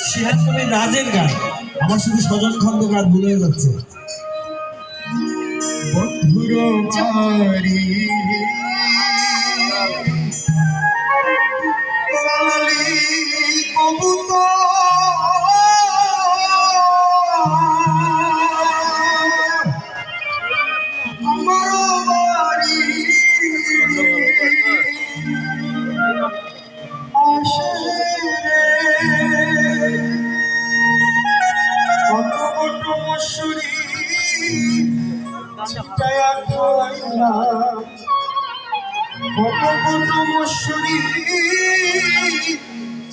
সিহান কবির রাজের গান আমার শুধু সজন খন্দকার ভুলে যাচ্ছে। বন্ধুর বাড়ি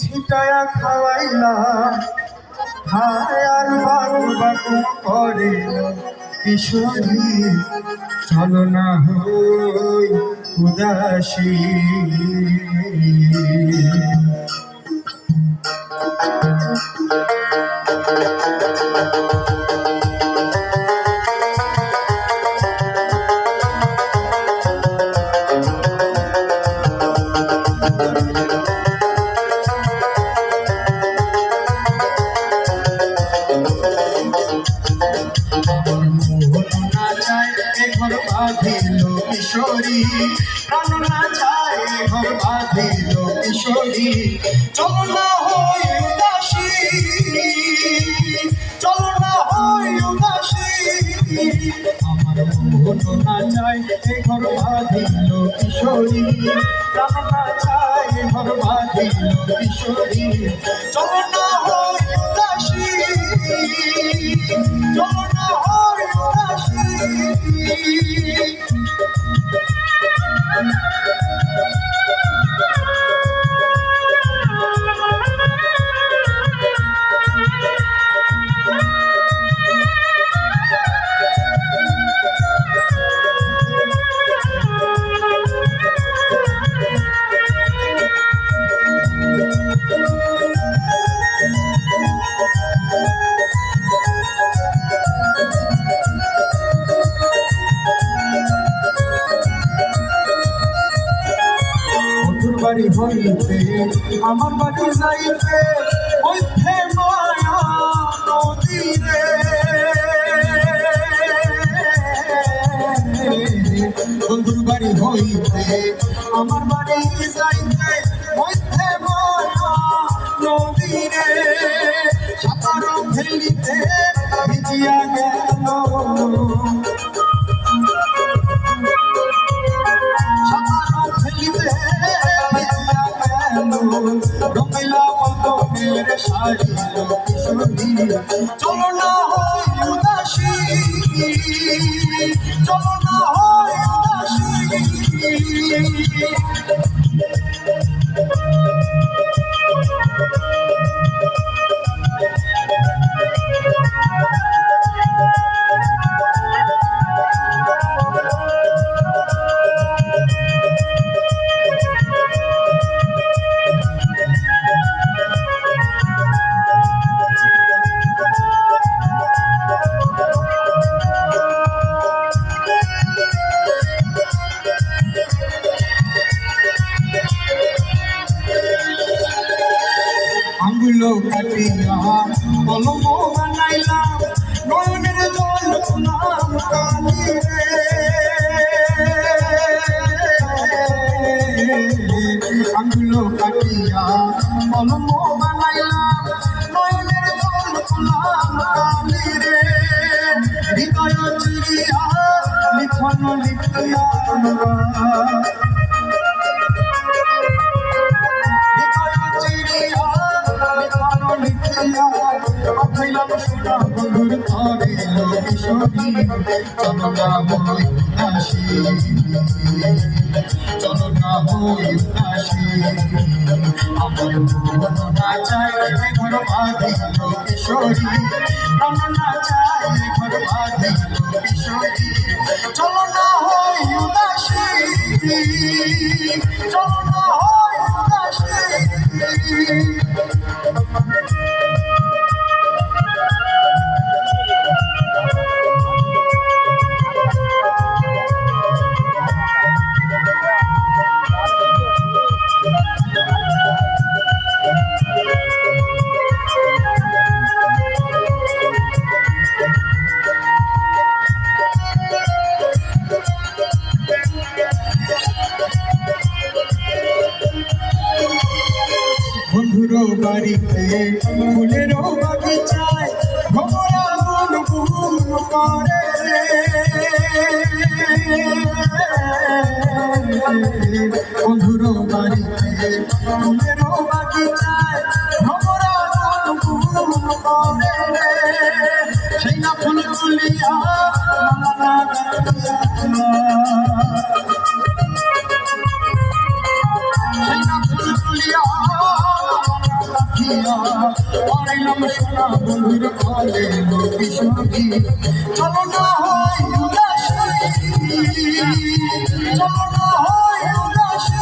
ছিটায়া খাওয়াইলাম খায় আর বাবু বাবু করে কিশোরী চলো না হই উদাসী। কিশোরী প্রাণ না চায় ঘর বাঁধিল কিশোরী চলো না হই উদাসী, চলো না হই উদাসী। আমার মন না চায় ঘর বাঁধিল কিশোরী প্রাণ না চায় ঘর বাঁধিল কিশোরী চলো না হই উদাসী, চলো না হই উদাসী। বাড়ি হইতে আমার বাড়ি যাইতে মধ্যে মায়া নদীরে বন্ধুর বাড়ি হইতে আমার বাড়ি যাইতে মধ্যে মায়া নদীরে সাঁতার ফেলিতে ভিজিয়া গেল রঙিলা বন্ধনের শাড়ি চলো না হই উদাসী, চলো না হই উদাসী। আঙ্গুল কাটিয়া কলম বানাইলাম নয়নের জল নাম কালিরে আঙ্গুল কাটিয়া কলম বানাইলাম নয়নের জল নাম কালিরে হৃদয় চিরিয়া লিখন লিখিয়া বন্ধুর ঘরে কিশোরী চলো না হই উদাসী, চলো না হই উদাসী। আমার মন না চায় ঘর বাঁধিল কিশোরী প্রাণ না চায় ঘর বাঁধিল কিশোরী চলো না হই উদাসী, চলো না হই উদাসী। বন্ধুরও বাড়িতে ফুলেরও বাগিচায় ভ্রমরা গুনগুন করে বন্ধুরও বাড়িতে ফুলেরও বাগিচায় ভ্রমরা গুনগুন করে সেই না ফুল তুলিয়া সোনা বন্ধুর বলে কিশোরী চলো না হয় উদাসী চলো না হয় উদাসী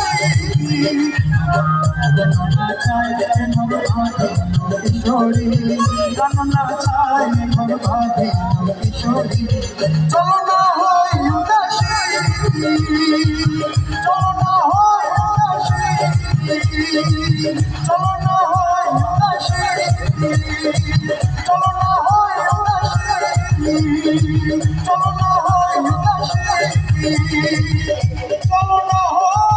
না চাই ঘর বাঁধে কিশোরী না চাই ঘর বাঁধে কিশোরী চলো না হয় উদাসী চলো না হয় উদাসী চলো না হয় উদাসী চলো না হয় উদাসী চলো না হয় উদাসী চলো না হয়